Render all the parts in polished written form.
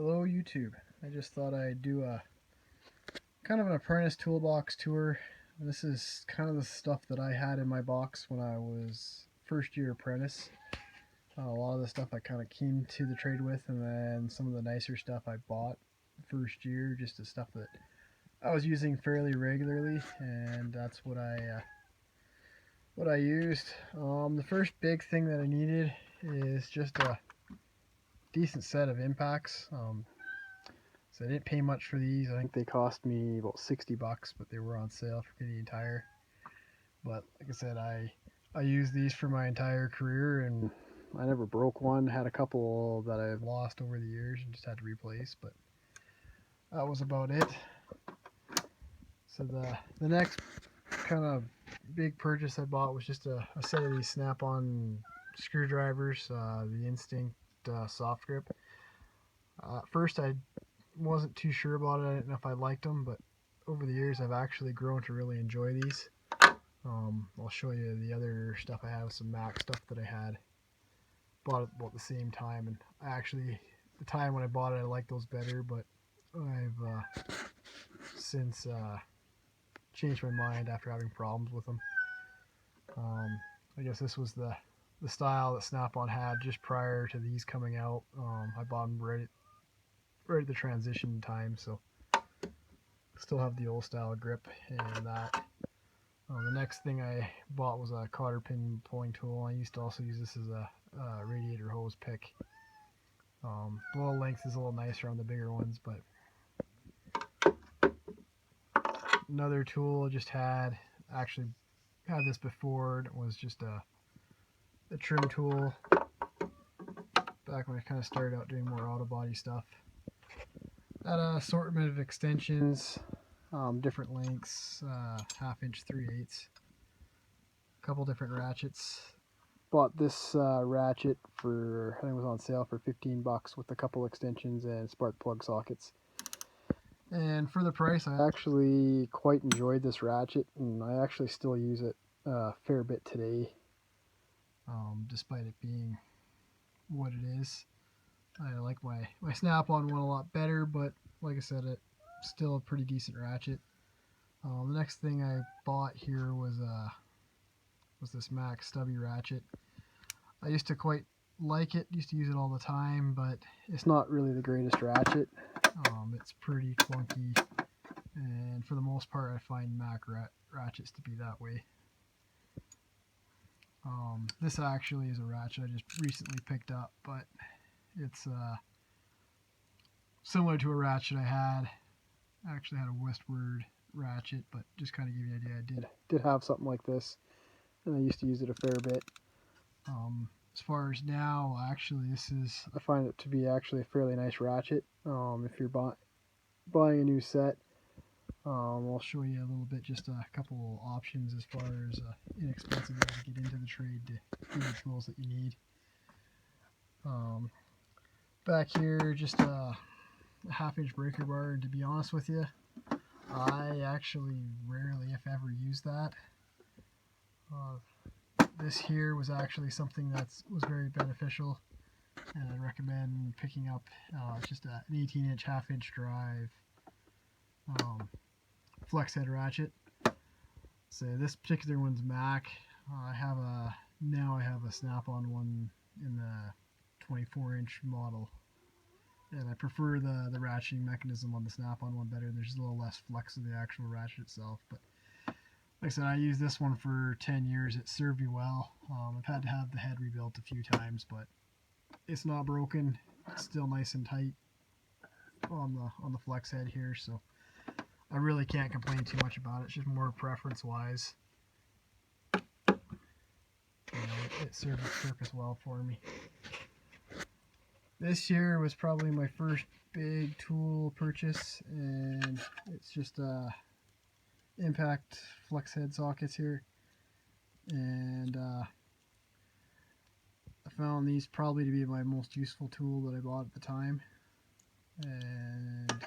Hello YouTube. I just thought I'd do a kind of an Apprentice Toolbox tour. This is kind of the stuff that I had in my box when I was first year apprentice. A lot of the stuff I kind of came to the trade with, and then some of the nicer stuff I bought first year, just the stuff that I was using fairly regularly, and that's what I used. The first big thing that I needed is just a decent set of impacts. So I didn't pay much for these. I think they cost me about 60 bucks, but they were on sale for Canadian Tire. But like I said, I used these for my entire career, and I never broke one. Had a couple that I've lost over the years and just had to replace, but that was about it. So the next kind of big purchase I bought was just a set of these snap-on screwdrivers, the Instinct soft grip. At first I wasn't too sure about it. I didn't know if I liked them, but over the years I've actually grown to really enjoy these. I'll show you the other stuff I have, some Mac stuff that I had bought at about the same time, and I actually, the time when I bought it, I liked those better, but I've since changed my mind after having problems with them. I guess this was the style that Snap-on had just prior to these coming out. I bought them right at the transition time, so still have the old style grip and that. The next thing I bought was a cotter pin pulling tool. I used to also use this as a radiator hose pick. The little length is a little nicer on the bigger ones, but another tool I just had this before. It was just a trim tool back when I kind of started out doing more auto body stuff. Had an assortment of extensions, different lengths, 1/2 inch, 3/8, a couple different ratchets. Bought this ratchet for, I think it was on sale for 15 bucks with a couple extensions and spark plug sockets. And for the price, I actually quite enjoyed this ratchet, and I actually still use it a fair bit today, despite it being what it is. I like my Snap-on one a lot better, but like I said, it's still a pretty decent ratchet. The next thing I bought here was this Mac stubby ratchet. I used to quite like it, used to use it all the time, but it's not really the greatest ratchet. It's pretty clunky, and for the most part I find Mac ratchets to be that way. This actually is a ratchet I just recently picked up, but it's similar to a ratchet I had. I actually had a westward ratchet, but just kind of give you an idea, I did have something like this, and I used to use it a fair bit. As far as now, actually, I find it to be actually a fairly nice ratchet. If you're buying a new set, I'll show you a little bit, just a couple options as far as inexpensive way to get into the trade to get the tools that you need. Back here, just a 1/2 inch breaker bar, and to be honest with you, I actually rarely, if ever, use that. This here was actually something that was very beneficial, and I recommend picking up. It's just an 18 inch 1/2 inch drive flex head ratchet. So this particular one's Mac. I have a Snap-on one in the 24 inch model, and I prefer the ratcheting mechanism on the Snap-on one better. There's a little less flex of the actual ratchet itself, but like I said, I used this one for 10 years. It served me well. I've had to have the head rebuilt a few times, but it's not broken. It's still nice and tight on the flex head here, so I really can't complain too much about it. It's just more preference wise. It served its purpose well for me. This year was probably my first big tool purchase, and it's just impact flex head sockets here, and I found these probably to be my most useful tool that I bought at the time, and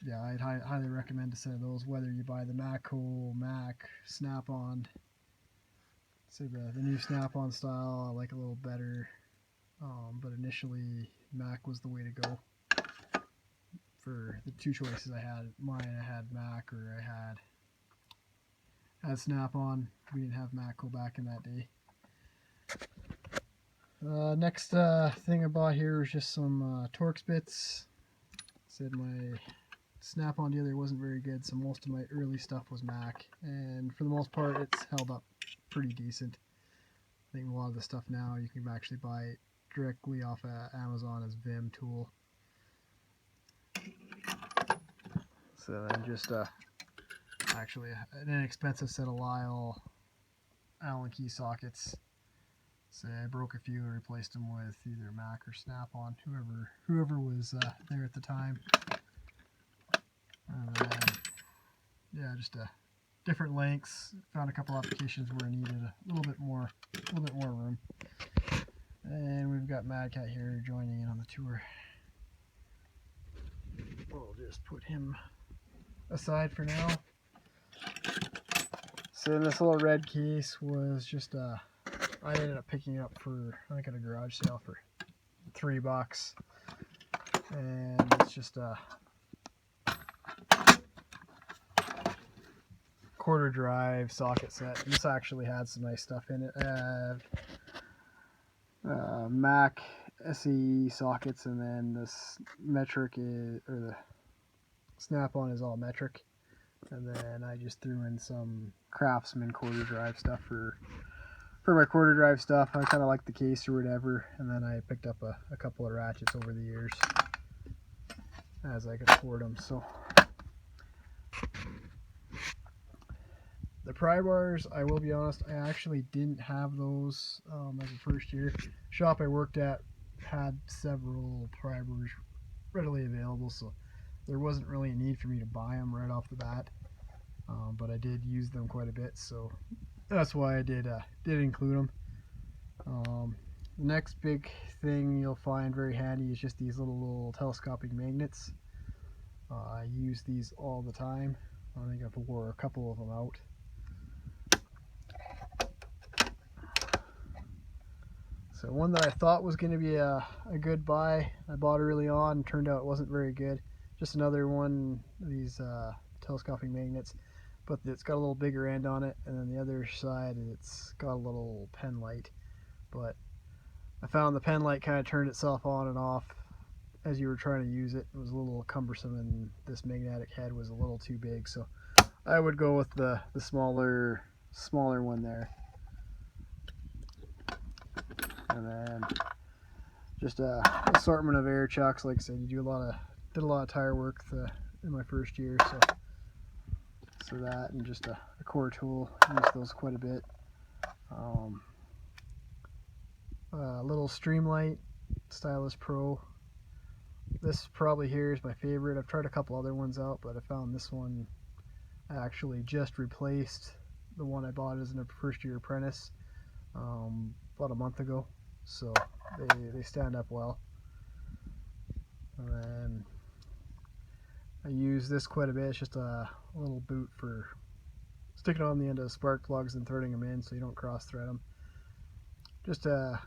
yeah, I'd highly recommend a set of those, whether you buy the Mac, Snap-on. So the new Snap-on style I like a little better, but initially Mac was the way to go. For the two choices I had, I had Mac or I had Snap-on. We didn't have Mac go back in that day. Next thing I bought here was just some Torx bits. Said my Snap-on dealer wasn't very good, so most of my early stuff was Mac, and for the most part it's held up pretty decent. I think a lot of the stuff now you can actually buy it directly off of Amazon as Vim tool. So then just actually an inexpensive set of Lyle Allen key sockets. So I broke a few and replaced them with either Mac or Snap-on, whoever was there at the time. And then, yeah, just different lengths. Found a couple applications where I needed a little bit more room. And we've got Mad Cat here joining in on the tour. We'll just put him aside for now. So this little red case was just I ended up picking it up for, I think, at a garage sale for $3, and it's just a quarter drive socket set. This actually had some nice stuff in it. Mac SE sockets, and then this metric is, or the Snap-on is all metric, and then I just threw in some Craftsman quarter drive stuff for my quarter drive stuff. I kind of like the case or whatever, and then I picked up a couple of ratchets over the years as I could afford them. So the pry bars, I will be honest, I actually didn't have those as a first year. Shop I worked at had several pry bars readily available, so there wasn't really a need for me to buy them right off the bat, but I did use them quite a bit, so that's why I did include them. The next big thing you'll find very handy is just these little telescopic magnets. I use these all the time. I think I've wore a couple of them out. So one that I thought was going to be a good buy, I bought early on, turned out it wasn't very good. Just another one of these telescopic magnets, but it's got a little bigger end on it, and then the other side it's got a little pen light. But I found the pen light kind of turned itself on and off as you were trying to use it. It was a little cumbersome, and this magnetic head was a little too big, so I would go with the smaller one there. And then just a assortment of air chucks. Like I said, you did a lot of tire work in my first year, so that, and just a core tool. I use those quite a bit. A little Streamlight Stylus Pro. This probably here is my favorite. I've tried a couple other ones out, but I found this one. I actually just replaced the one I bought as a first year apprentice about a month ago, so they stand up well. And then I use this quite a bit. It's just a little boot for sticking on the end of spark plugs and threading them in so you don't cross thread them. Just a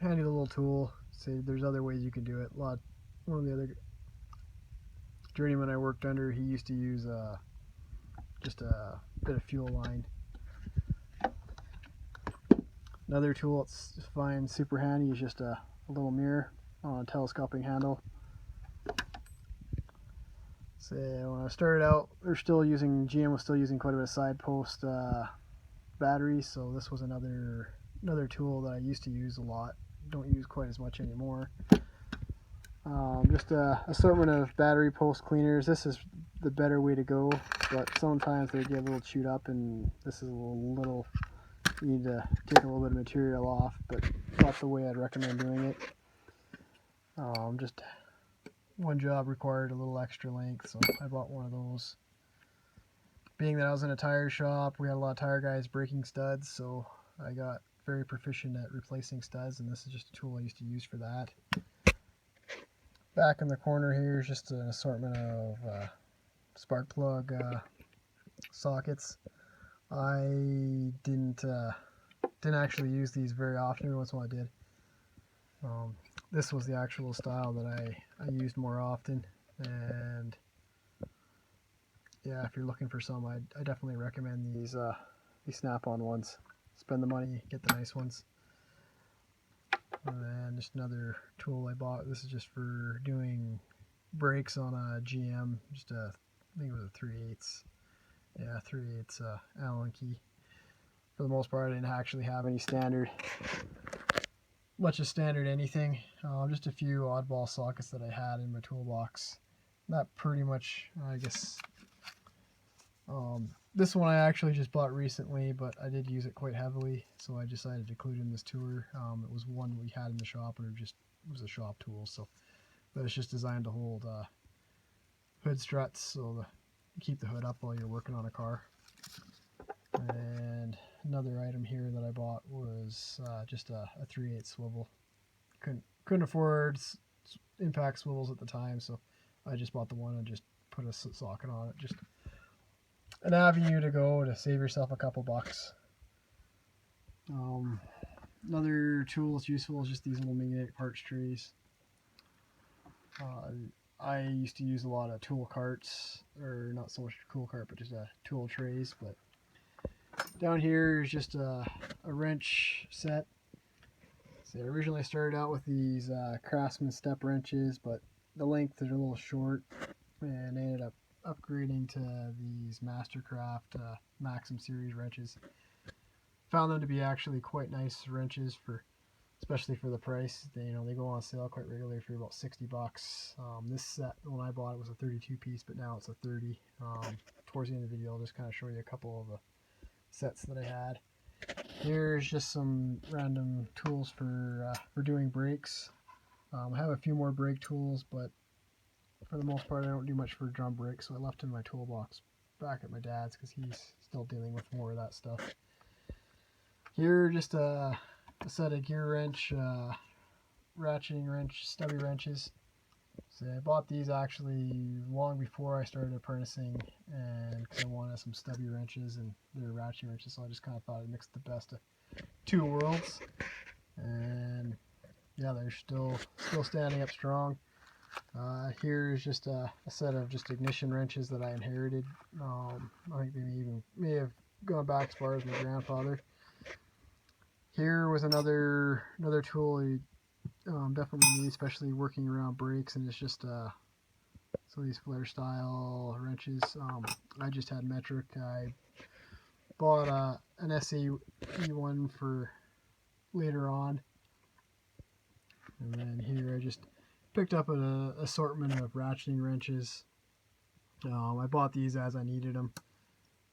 handy little tool. See, there's other ways you can do it. One of the other journeyman I worked under, he used to use just a bit of fuel line. Another tool that's fine, super handy, is just a little mirror on a telescoping handle. So when I started out, GM was still using quite a bit of side post batteries, so this was another tool that I used to use a lot. Don't use quite as much anymore. Just a assortment of battery post cleaners. This is the better way to go, but sometimes they get a little chewed up, and this is a little you need to take a little bit of material off, but not the way I'd recommend doing it. Just one job required a little extra length, so I bought one of those. Being that I was in a tire shop, we had a lot of tire guys breaking studs, so I got very proficient at replacing studs, and this is just a tool I used to use for that. Back in the corner here is just an assortment of spark plug sockets. I didn't actually use these very often. Every once in a while I did. this was the actual style that I used more often. And yeah, if you're looking for some, I definitely recommend these snap-on ones. Spend the money, get the nice ones. And then just another tool I bought. This is just for doing brakes on a GM. Just I think it was a 3/8. Yeah, 3/8 Allen key. For the most part, I didn't actually have any much of standard anything. Just a few oddball sockets that I had in my toolbox. That pretty much, I guess. This one I actually just bought recently, but I did use it quite heavily, so I decided to include it in this tour. It was one we had in the shop, and it was a shop tool, so but it's just designed to hold hood struts, so you keep the hood up while you're working on a car. And another item here that I bought was just a 3/8 swivel. Couldn't afford impact swivels at the time, so I just bought the one and just put a socket on it. Just an avenue to go to save yourself a couple bucks. Another tool that's useful is just these little magnetic parts trays. I used to use a lot of tool carts, or not so much tool cart, but just tool trays. But down here is just a wrench set. So I originally started out with these Craftsman step wrenches, but the length is a little short, and I ended up upgrading to these Mastercraft Maxim series wrenches. Found them to be actually quite nice wrenches, especially for the price. They go on sale quite regularly for about 60 bucks. This set, when I bought it, was a 32 piece, but now it's a 30. Towards the end of the video, I'll just kind of show you a couple of the sets that I had. Here's just some random tools for doing brakes. I have a few more brake tools, but for the most part I don't do much for drum brakes, so I left in my toolbox back at my dad's because he's still dealing with more of that stuff. Here, just a set of gear wrench, ratcheting wrench, stubby wrenches. So I bought these actually long before I started apprenticing, and because I wanted some stubby wrenches and they're ratcheting wrenches, so I just kind of thought I'd mix the best of two worlds. And yeah, they're still standing up strong. Here's just a set of just ignition wrenches that I inherited. I think they may have gone back as far as my grandfather. Here was another tool you definitely need, especially working around brakes, and it's just so these flare style wrenches. I just had metric. I bought an SAE one for later on, and then here I just picked up an assortment of ratcheting wrenches. I bought these as I needed them,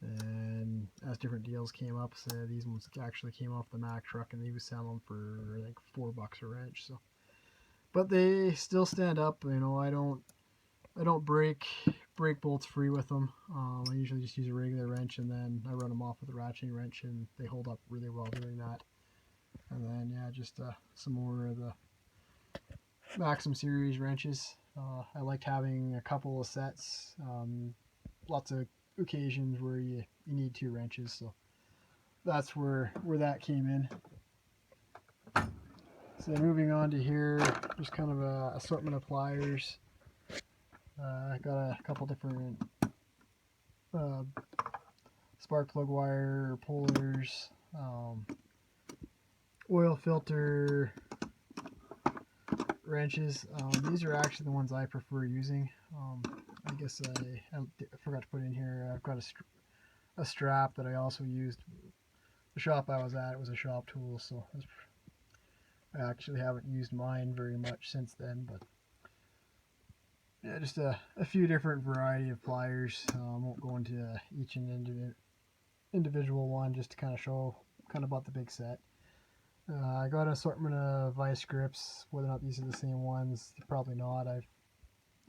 and as different deals came up, so these ones actually came off the Mack truck, and they was selling them for I think $4 a wrench. So, but they still stand up. I don't break bolts free with them. I usually just use a regular wrench, and then I run them off with a ratcheting wrench, and they hold up really well doing that. And then yeah, just some more of the Maxim series wrenches. I liked having a couple of sets. Lots of occasions where you need two wrenches, so that's where that came in. So moving on to here, just kind of a assortment of pliers. I got a couple different spark plug wire pullers, oil filter wrenches. These are actually the ones I prefer using. I guess I forgot to put in here, I've got a strap that I also used. The shop I was at, it was a shop tool, so I actually haven't used mine very much since then, but yeah, just a few different variety of pliers. I won't go into each individual one, just to kind of show about the big set. I got an assortment of vice grips. Whether or not these are the same ones, probably not. I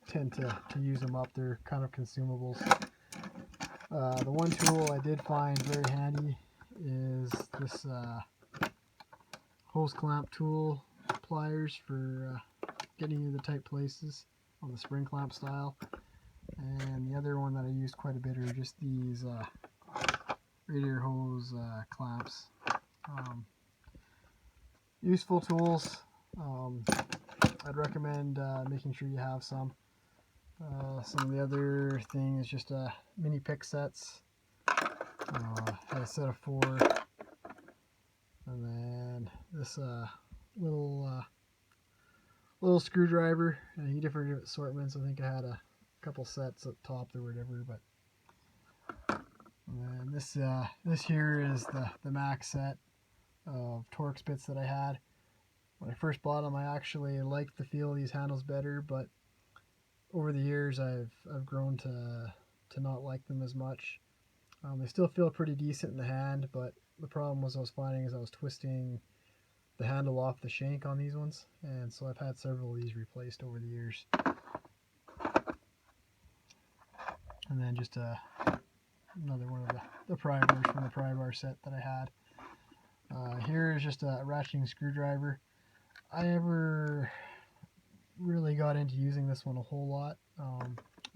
tend to use them up. They're kind of consumables. The one tool I did find very handy is this hose clamp tool, pliers for getting into the tight places on the spring clamp style. And the other one that I used quite a bit are just these radiator hose clamps. Useful tools. I'd recommend making sure you have some. Some of the other thing is just mini pick sets. Had a set of 4, and then this little screwdriver, and different assortments. I think I had a couple sets up top or whatever, but and then this here is the max set of Torx bits that I had. When I first bought them, I actually liked the feel of these handles better, but over the years I've grown to not like them as much. They still feel pretty decent in the hand, but the problem was I was finding is I was twisting the handle off the shank on these ones, and so I've had several of these replaced over the years. And then just another one of the pry bars from the pry bar set that I had. Here is just a ratcheting screwdriver. I never really got into using this one a whole lot.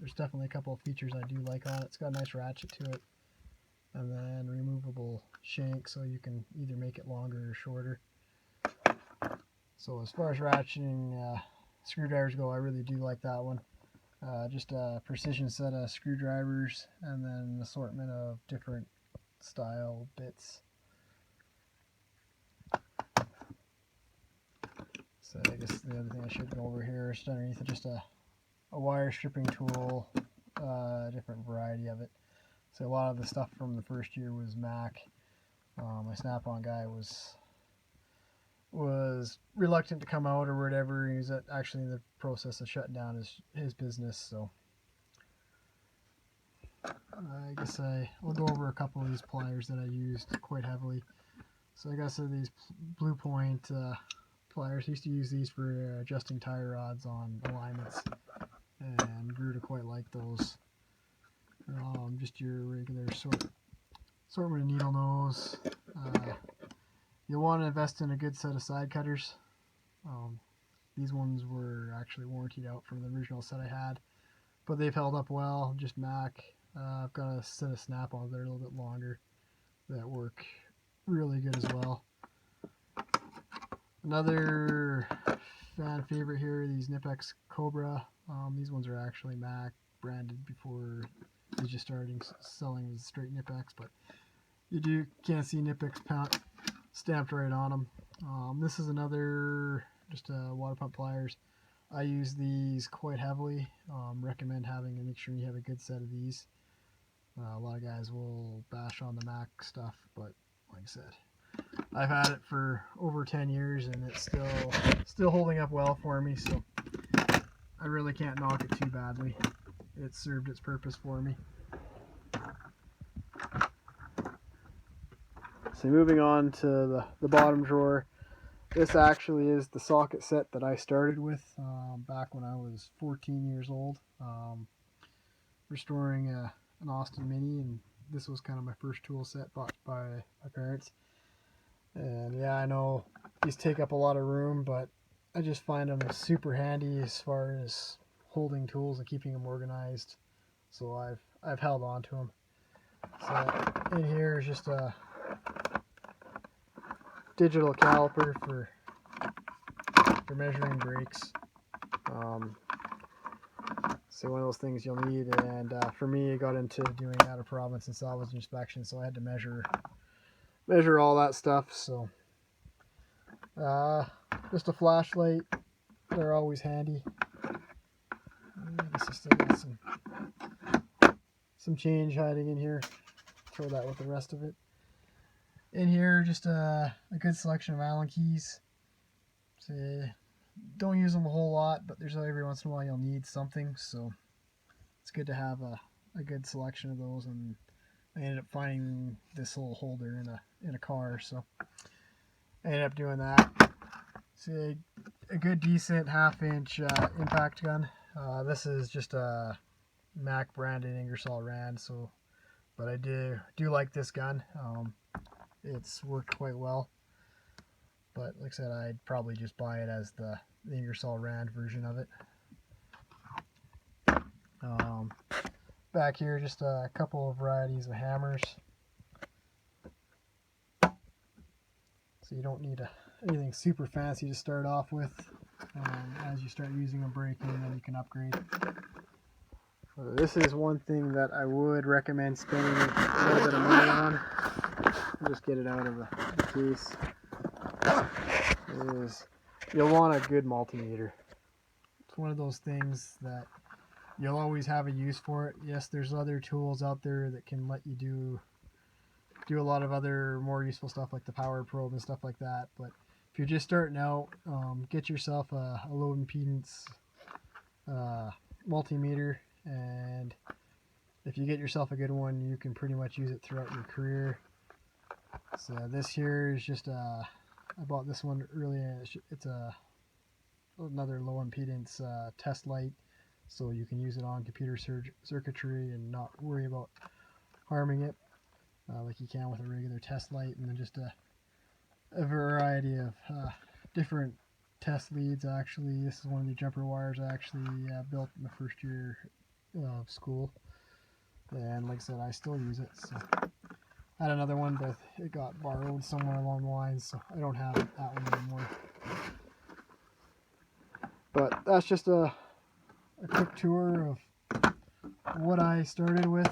There's definitely a couple of features I do like on it. It's got a nice ratchet to it, and then removable shank, so you can either make it longer or shorter. So as far as ratcheting screwdrivers go, I really do like that one. Just a precision set of screwdrivers, and then an assortment of different style bits. So I guess the other thing I should go over here is underneath it, just a wire stripping tool, different variety of it. So a lot of the stuff from the first year was Mac. My Snap-on guy was reluctant to come out or whatever. He was actually in the process of shutting down his business, so I guess I'll go over a couple of these pliers that I used quite heavily. So I guess these Blue Point pliers. I used to use these for adjusting tire rods on alignments, and grew to quite like those. Just your regular assortment of needle nose. You'll want to invest in a good set of side cutters. These ones were actually warrantied out from the original set I had, but they've held up well. Just Mac. I've got a set of Snap-ons that are a little bit longer that work really good as well. Another fan favorite here, these Knipex Cobra. These ones are actually Mac branded before he's just starting selling as straight Knipex, but you can't see Knipex stamped right on them. This is another just water pump pliers. I use these quite heavily. Recommend make sure you have a good set of these. A lot of guys will bash on the Mac stuff, but like I said, I've had it for over 10 years and it's still holding up well for me, so I really can't knock it too badly. It served its purpose for me. So moving on to the bottom drawer, this actually is the socket set that I started with back when I was 14 years old, restoring an Austin Mini, and this was kind of my first tool set bought by my parents. And yeah, I know these take up a lot of room, but I just find them super handy as far as holding tools and keeping them organized. So I've held on to them. So in here is just a digital caliper for measuring brakes. So one of those things you'll need, and for me, I got into doing out of province and salvage inspection, so I had to measure all that stuff. So just a flashlight, they're always handy. I guess I still got some change hiding in here. Throw that with the rest of it. In here, just a good selection of Allen keys. So don't use them a whole lot, but there's every once in a while you'll need something, so it's good to have a good selection of those. And I ended up finding this little holder in a car, so I ended up doing that. See, a good decent 1/2-inch impact gun. This is just a Mac branded Ingersoll Rand, so but I do like this gun. It's worked quite well, but like I said, I'd probably just buy it as the Ingersoll Rand version of it. Back here, just a couple of varieties of hammers. So you don't need anything super fancy to start off with. as you start using them breaking, then you can upgrade. This is one thing that I would recommend spending a little bit of money on. I'll just get it out of the case. You'll want a good multimeter. It's one of those things that you'll always have a use for it. Yes, there's other tools out there that can let you do a lot of other more useful stuff like the power probe and stuff like that. But if you're just starting out, get yourself a low impedance multimeter, and if you get yourself a good one, you can pretty much use it throughout your career. So this here is just I bought this one early. It's another low impedance test light, so you can use it on computer circuitry and not worry about harming it like you can with a regular test light. And then just a variety of different test leads. Actually, this is one of the jumper wires I actually built in the first year of school, and like I said, I still use it. So I had another one, but it got borrowed somewhere along the line, so I don't have that one anymore. But that's just a quick tour of what I started with.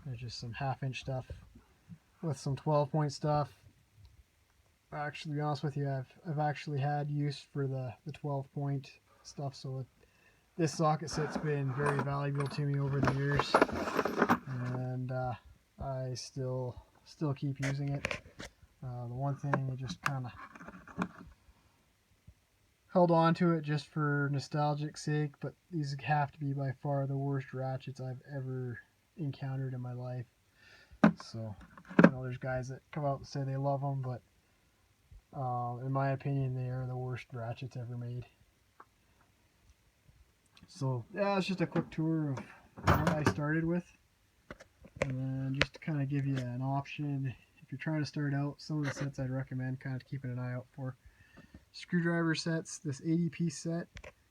There's just some half-inch stuff with some 12-point stuff. Actually, to be honest with you, I've actually had use for the 12-point stuff, so this socket set's been very valuable to me over the years, and I still keep using it. The one thing I just kind of held on to it just for nostalgic sake, but these have to be by far the worst ratchets I've ever encountered in my life. So, there's guys that come out and say they love them, but in my opinion, they are the worst ratchets ever made. So, yeah, it's just a quick tour of what I started with. And then just to kind of give you an option, if you're trying to start out, some of the sets I'd recommend kind of keeping an eye out for. Screwdriver sets, this 80-piece set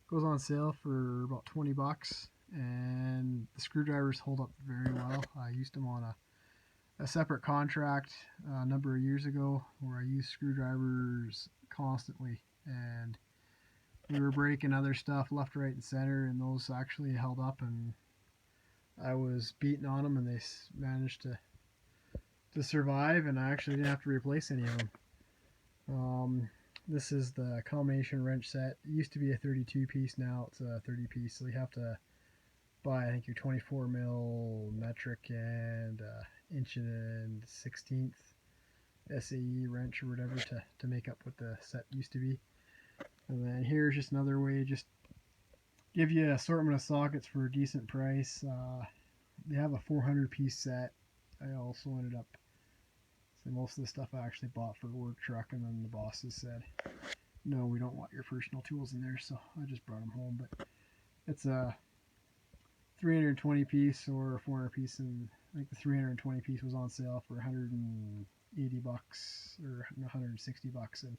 goes on sale for about 20 bucks, and the screwdrivers hold up very well. I used them on a separate contract a number of years ago where I used screwdrivers constantly, and we were breaking other stuff left, right, and center, and those actually held up, and I was beating on them, and they managed to survive, and I actually didn't have to replace any of them. This is the combination wrench set. It used to be a 32-piece, now it's a 30-piece, so you have to buy, I think, your 24 mil metric and inch and 16th SAE wrench or whatever to make up what the set used to be. And then here's just another way, just give you an assortment of sockets for a decent price. They have a 400-piece set. I also ended up, so most of the stuff I actually bought for a work truck, and then the bosses said, no, we don't want your personal tools in there, so I just brought them home. But it's a 320-piece or a 400-piece, and I think the 320-piece was on sale for 180 bucks or 160 bucks, and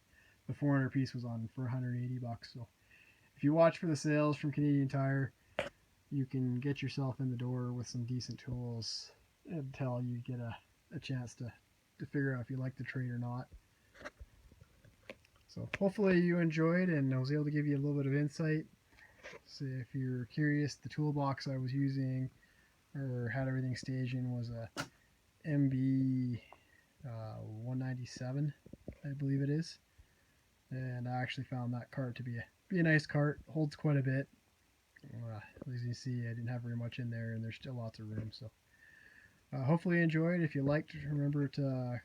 the 400-piece was on for 180 bucks. So if you watch for the sales from Canadian Tire, you can get yourself in the door with some decent tools until you get a chance to figure out if you like the trade or not. So hopefully you enjoyed, and I was able to give you a little bit of insight. So if you're curious, the toolbox I was using or had everything staged in was a MB197, I believe it is. And I actually found that cart to be a nice cart. Holds quite a bit. As you see, I didn't have very much in there, and there's still lots of room. So hopefully you enjoyed. If you liked, remember to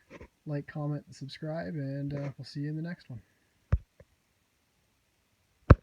like, comment, and subscribe, and we'll see you in the next one.